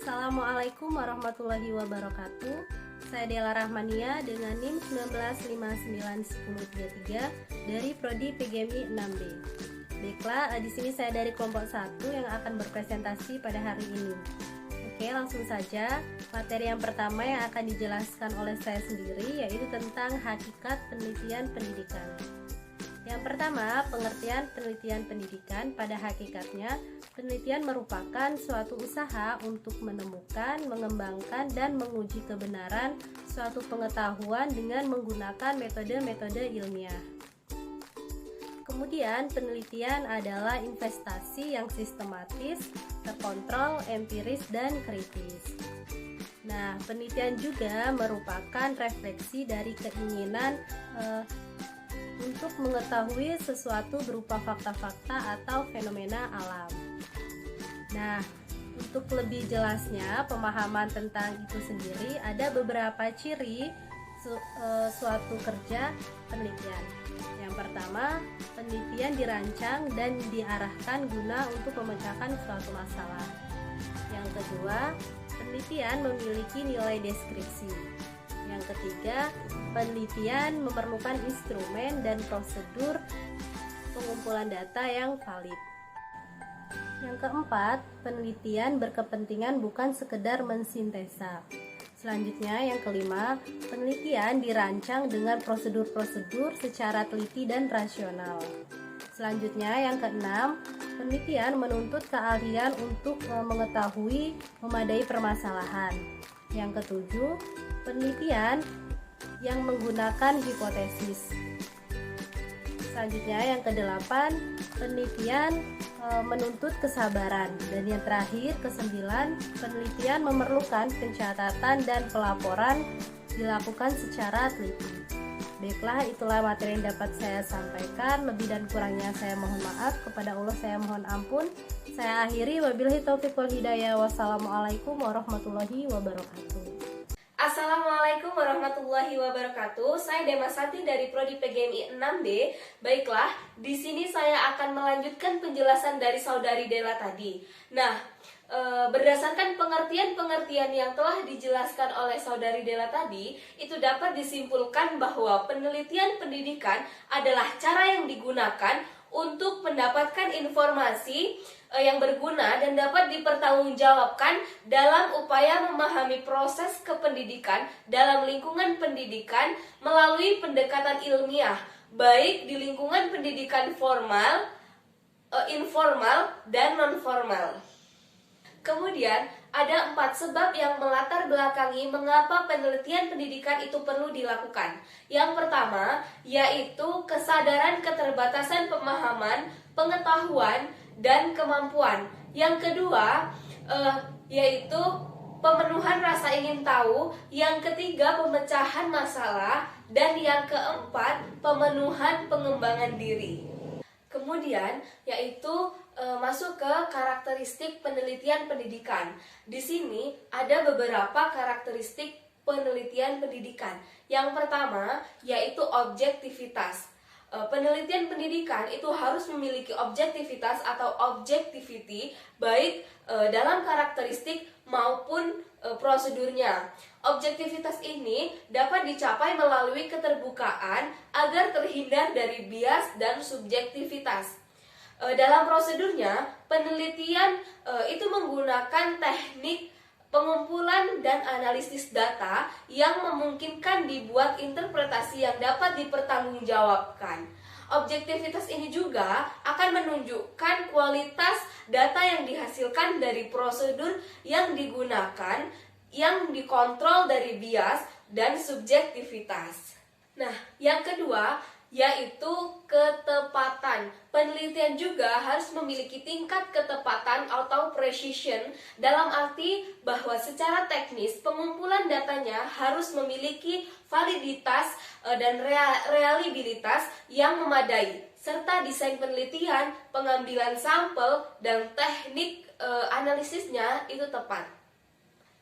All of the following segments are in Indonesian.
Assalamualaikum warahmatullahi wabarakatuh. Saya Dela Rahmania dengan NIM 19591033 dari Prodi PGMI 6B. Baiklah, di sini saya dari kelompok 1 yang akan berpresentasi pada hari ini. Oke, langsung saja. Materi yang pertama yang akan dijelaskan oleh saya sendiri yaitu tentang hakikat penelitian pendidikan. Yang pertama, pengertian penelitian pendidikan. Pada hakikatnya, penelitian merupakan suatu usaha untuk menemukan, mengembangkan, dan menguji kebenaran suatu pengetahuan dengan menggunakan metode-metode ilmiah. Kemudian, penelitian adalah investasi yang sistematis, terkontrol, empiris, dan kritis. Nah, penelitian juga merupakan refleksi dari keinginan untuk mengetahui sesuatu berupa fakta-fakta atau fenomena alam. Nah, untuk lebih jelasnya pemahaman tentang itu sendiri, ada beberapa ciri suatu kerja penelitian. Yang pertama, penelitian dirancang dan diarahkan guna untuk memecahkan suatu masalah. Yang kedua, penelitian memiliki nilai deskripsi. Yang ketiga, penelitian memerlukan instrumen dan prosedur pengumpulan data yang valid. Yang keempat, penelitian berkepentingan bukan sekedar mensintesa. Selanjutnya, yang kelima, penelitian dirancang dengan prosedur-prosedur secara teliti dan rasional. Selanjutnya, yang keenam, penelitian menuntut keahlian untuk mengetahui memadai permasalahan. Yang ketujuh, penelitian yang menggunakan hipotesis. Selanjutnya yang kedelapan, penelitian menuntut kesabaran. Dan yang terakhir, kesembilan, penelitian memerlukan pencatatan dan pelaporan dilakukan secara teliti. Baiklah, itulah materi yang dapat saya sampaikan. Lebih dan kurangnya saya mohon maaf. Kepada Allah saya mohon ampun. Saya akhiri, wabillahi taufiq wal hidayah. Wassalamualaikum warahmatullahi wabarakatuh. Assalamualaikum warahmatullahi wabarakatuh. Saya Demasati dari Prodi PGMI 6B. Baiklah, di sini saya akan melanjutkan penjelasan dari saudari Dela tadi. Nah, berdasarkan pengertian-pengertian yang telah dijelaskan oleh saudari Dela tadi, itu dapat disimpulkan bahwa penelitian pendidikan adalah cara yang digunakan untuk mendapatkan informasi yang berguna dan dapat dipertanggungjawabkan dalam upaya memahami proses kependidikan dalam lingkungan pendidikan melalui pendekatan ilmiah, baik di lingkungan pendidikan formal, informal, dan non-formal. Kemudian, ada 4 sebab yang melatar belakangi mengapa penelitian pendidikan itu perlu dilakukan. Yang pertama, yaitu kesadaran keterbatasan pemahaman, pengetahuan, dan kemampuan. Yang kedua, yaitu pemenuhan rasa ingin tahu. Yang ketiga, pemecahan masalah. Dan yang keempat, pemenuhan pengembangan diri. Kemudian, yaitu masuk ke karakteristik penelitian pendidikan. Di sini ada beberapa karakteristik penelitian pendidikan. Yang pertama, yaitu objektivitas. Penelitian pendidikan itu harus memiliki objektivitas atau objectivity, baik dalam karakteristik maupun prosedurnya. Objektivitas ini dapat dicapai melalui keterbukaan agar terhindar dari bias dan subjektivitas. Dalam prosedurnya, penelitian itu menggunakan teknik pengumpulan dan analisis data yang memungkinkan dibuat interpretasi yang dapat dipertanggungjawabkan. Objektivitas ini juga akan menunjukkan kualitas data yang dihasilkan dari prosedur yang digunakan, yang dikontrol dari bias dan subjektivitas. Nah, yang kedua, yaitu ketepatan. Penelitian juga harus memiliki tingkat ketepatan atau precision, dalam arti bahwa secara teknis pengumpulan datanya harus memiliki validitas dan reliabilitas yang memadai, serta desain penelitian, pengambilan sampel, dan teknik analisisnya itu tepat.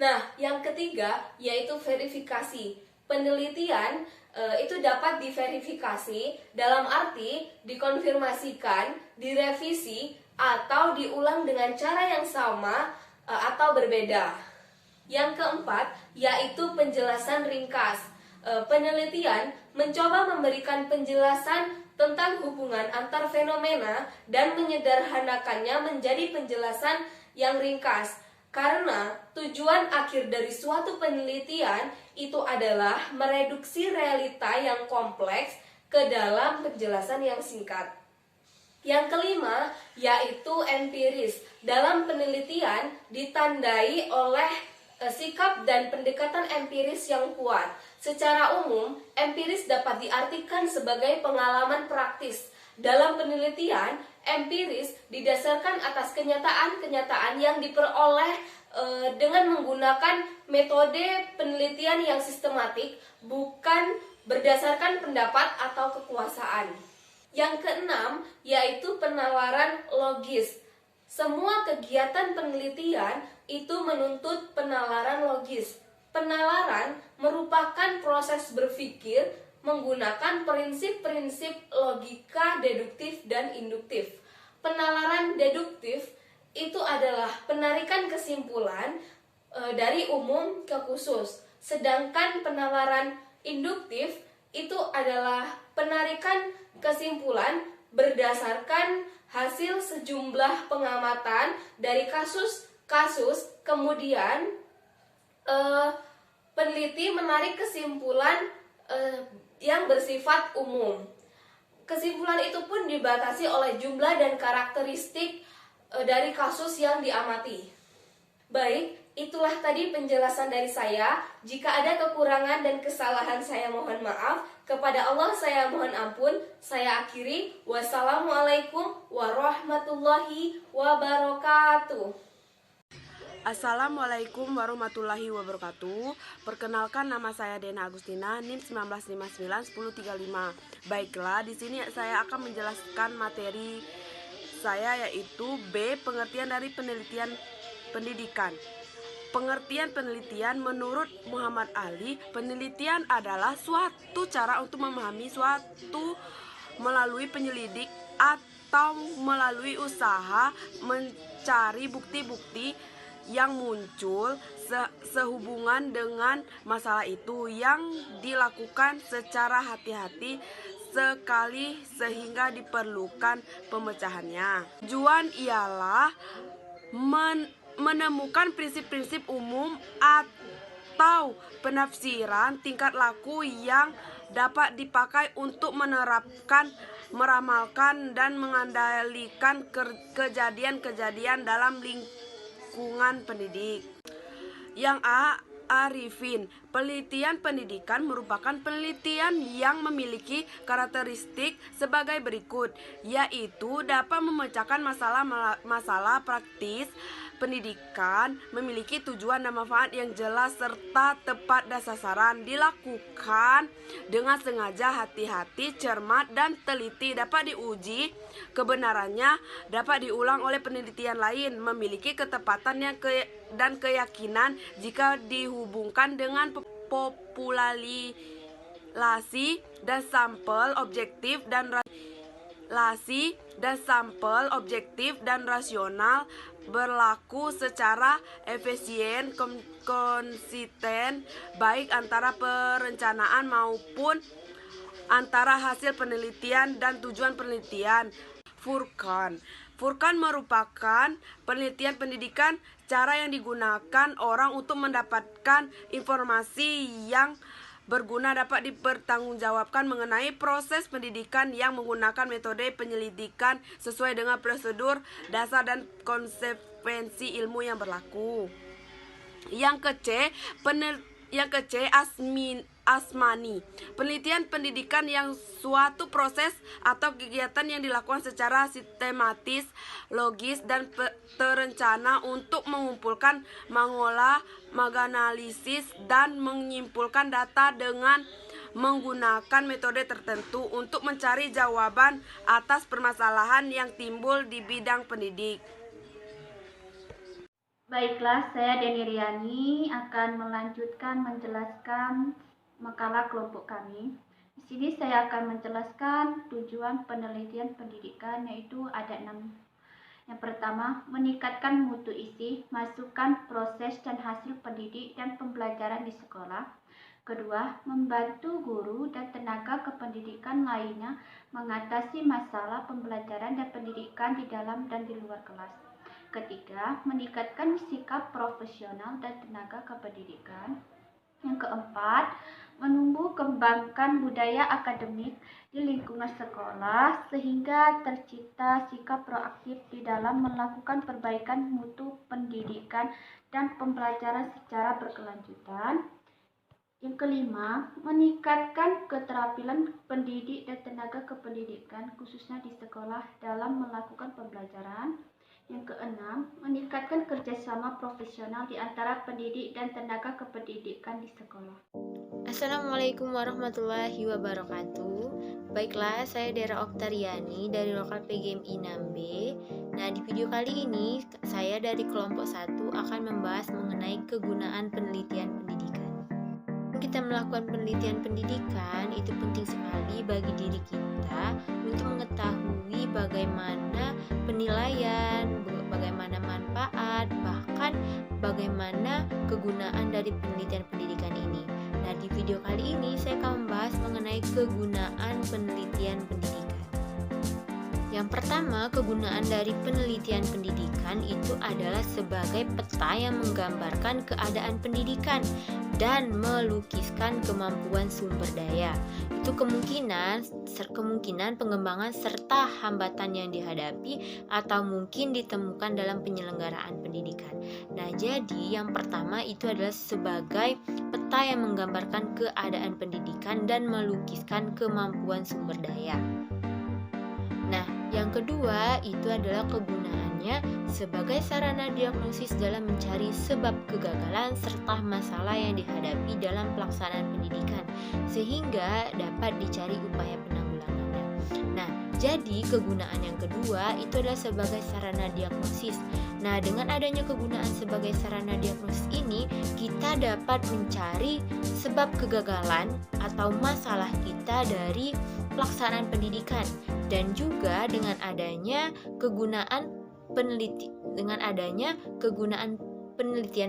Nah, yang ketiga yaitu verifikasi. Penelitian itu dapat diverifikasi dalam arti dikonfirmasikan, direvisi, atau diulang dengan cara yang sama atau berbeda. Yang keempat, yaitu penjelasan ringkas. Penelitian mencoba memberikan penjelasan tentang hubungan antar fenomena dan menyederhanakannya menjadi penjelasan yang ringkas. Karena tujuan akhir dari suatu penelitian itu adalah mereduksi realita yang kompleks ke dalam penjelasan yang singkat. Yang kelima, yaitu empiris. Dalam penelitian ditandai oleh sikap dan pendekatan empiris yang kuat. Secara umum, empiris dapat diartikan sebagai pengalaman praktis. Dalam penelitian, empiris didasarkan atas kenyataan-kenyataan yang diperoleh dengan menggunakan metode penelitian yang sistematik, bukan berdasarkan pendapat atau kekuasaan. Yang keenam, yaitu penalaran logis. Semua kegiatan penelitian itu menuntut penalaran logis. Penalaran merupakan proses berpikir menggunakan prinsip-prinsip logika deduktif dan induktif. Penalaran deduktif itu adalah penarikan kesimpulan dari umum ke khusus. Sedangkan penalaran induktif itu adalah penarikan kesimpulan berdasarkan hasil sejumlah pengamatan dari kasus-kasus, kemudian peneliti menarik kesimpulan yang bersifat umum. Kesimpulan itu pun dibatasi oleh jumlah dan karakteristik dari kasus yang diamati. Baik, itulah tadi penjelasan dari saya. Jika ada kekurangan dan kesalahan, saya mohon maaf. Kepada Allah saya mohon ampun. Saya akhiri. Wassalamualaikum warahmatullahi wabarakatuh. Assalamualaikum warahmatullahi wabarakatuh. Perkenalkan, nama saya Dena Agustina, NIM 19591035. Baiklah, di sini saya akan menjelaskan materi saya, yaitu B. Pengertian dari penelitian pendidikan. Pengertian penelitian menurut Muhammad Ali, penelitian adalah suatu cara untuk memahami suatu melalui penyelidik atau melalui usaha mencari bukti-bukti yang muncul sehubungan dengan masalah itu, yang dilakukan secara hati-hati sekali sehingga diperlukan pemecahannya. Tujuan ialah menemukan prinsip-prinsip umum atau penafsiran tingkat laku yang dapat dipakai untuk menerapkan, meramalkan, dan mengendalikan kejadian-kejadian dalam lingkungan pendidik. Yang A. Arifin. Penelitian pendidikan merupakan penelitian yang memiliki karakteristik sebagai berikut, yaitu dapat memecahkan masalah praktis pendidikan, memiliki tujuan dan manfaat yang jelas serta tepat dan sasaran, dilakukan dengan sengaja, hati-hati, cermat, dan teliti, dapat diuji kebenarannya, dapat diulang oleh penelitian lain, memiliki ketepatan dan keyakinan jika dihubungkan dengan populasi dan sampel objektif dan rasional, berlaku secara efisien, konsisten, baik antara perencanaan maupun antara hasil penelitian dan tujuan penelitian. Furqan merupakan penelitian pendidikan, cara yang digunakan orang untuk mendapatkan informasi yang berguna, dapat dipertanggungjawabkan mengenai proses pendidikan yang menggunakan metode penyelidikan sesuai dengan prosedur dasar dan konsekuensi ilmu yang berlaku. Yang ke-C, asmani. Penelitian pendidikan yang suatu proses atau kegiatan yang dilakukan secara sistematis, logis, dan terencana untuk mengumpulkan, mengolah, menganalisis, dan menyimpulkan data dengan menggunakan metode tertentu untuk mencari jawaban atas permasalahan yang timbul di bidang pendidik. Baiklah, saya Deni Riani akan melanjutkan menjelaskan makalah kelompok kami. Di sini saya akan menjelaskan tujuan penelitian pendidikan, yaitu ada 6. Yang pertama, meningkatkan mutu isi, masukan, proses, dan hasil pendidik dan pembelajaran di sekolah. Kedua, membantu guru dan tenaga kependidikan lainnya mengatasi masalah pembelajaran dan pendidikan di dalam dan di luar kelas. Ketiga, meningkatkan sikap profesional dan tenaga kependidikan. Yang keempat, menumbuh kembangkan budaya akademik di lingkungan sekolah sehingga tercipta sikap proaktif di dalam melakukan perbaikan mutu pendidikan dan pembelajaran secara berkelanjutan. Yang kelima, meningkatkan keterampilan pendidik dan tenaga kependidikan khususnya di sekolah dalam melakukan pembelajaran. Yang keenam, meningkatkan kerjasama profesional di antara pendidik dan tenaga kependidikan di sekolah. Assalamualaikum warahmatullahi wabarakatuh. Baiklah, saya Dera Oktariani dari Lokal PGMI 6B. Nah, di video kali ini saya dari kelompok 1 akan membahas mengenai kegunaan penelitian pendidikan. Kita melakukan penelitian pendidikan itu penting sekali bagi diri kita untuk mengetahui bagaimana penilaian, bagaimana manfaat, bahkan bagaimana kegunaan dari penelitian pendidikan ini. Nah, di video kali ini saya akan membahas mengenai kegunaan penelitian pendidikan. Yang pertama, kegunaan dari penelitian pendidikan itu adalah sebagai peta yang menggambarkan keadaan pendidikan dan melukiskan kemampuan sumber daya. Itu kemungkinan pengembangan serta hambatan yang dihadapi atau mungkin ditemukan dalam penyelenggaraan pendidikan. Nah, jadi yang pertama itu adalah sebagai peta yang menggambarkan keadaan pendidikan dan melukiskan kemampuan sumber daya. Nah, yang kedua itu adalah kegunaannya sebagai sarana diagnosis dalam mencari sebab kegagalan serta masalah yang dihadapi dalam pelaksanaan pendidikan sehingga dapat dicari upaya penanggulangannya. Nah, jadi kegunaan yang kedua itu adalah sebagai sarana diagnosis. Nah, dengan adanya kegunaan sebagai sarana diagnosis ini, kita dapat mencari sebab kegagalan atau masalah kita dari pelaksanaan pendidikan. Dan juga dengan adanya kegunaan penelitian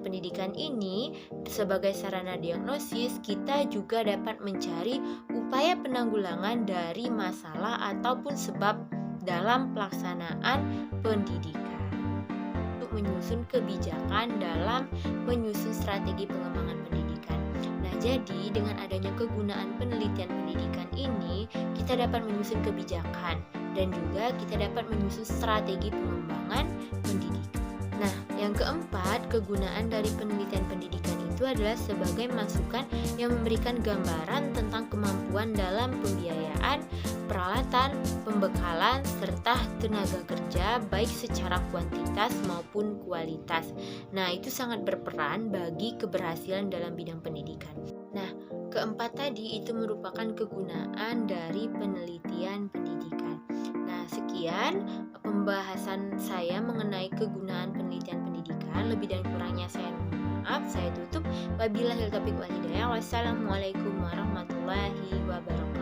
pendidikan ini sebagai sarana diagnosis, kita juga dapat mencari upaya penanggulangan dari masalah ataupun sebab dalam pelaksanaan pendidikan untuk menyusun kebijakan dalam menyusun strategi pengembangan pendidikan. Nah, jadi dengan adanya kegunaan penelitian pendidikan ini, kita dapat menyusun kebijakan dan juga kita dapat menyusun strategi pengembangan pendidikan. Nah, yang keempat, kegunaan dari penelitian pendidikan itu adalah sebagai masukan yang memberikan gambaran tentang kemampuan dalam pembiayaan, peralatan, pembekalan, serta tenaga kerja baik secara kuantitas maupun kualitas. Nah, itu sangat berperan bagi keberhasilan dalam bidang pendidikan. Nah, keempat tadi itu merupakan kegunaan dari penelitian pendidikan. Nah, sekian pembahasan saya mengenai kegunaan penelitian pendidikan. Lebih dan kurangnya saya mohon maaf. Saya tutup. Wabillahi taufiq wal hidayah. Wassalamualaikum warahmatullahi wabarakatuh.